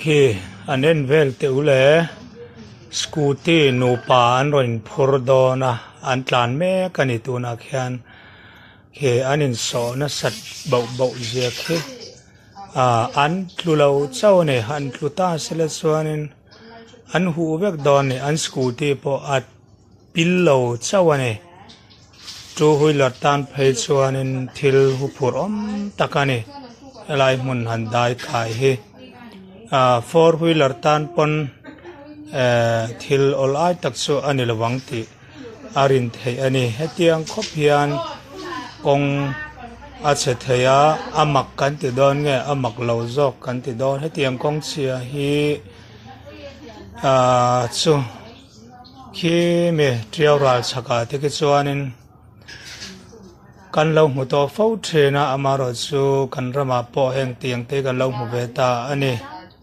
khi anh em về tiểu lệ scooty nụ pa anh rồi phur do na anh tlan me cái này tu na khian khi anh em so na sat bậu bậu gì khi anh lu lâu sau này anh lu ta sẽ là xuân anh hu việc đó này anh scooty po at pillow sau này chú hui lọt tan phải xuân thil hu phur takani lại muốn hành đại khai he four wheeler tan pon thil olai takso ani lawang ti arin thei ani hetiang khop hian kong a che theya amak kan ti don nge amak lo jok kan ti don hetiang kong chia hi chu khi me trial ral chaka te ke chuanin kan lo mu to fo thena amaro chu kan rama po heng tiang te kan lo mu ve ta ani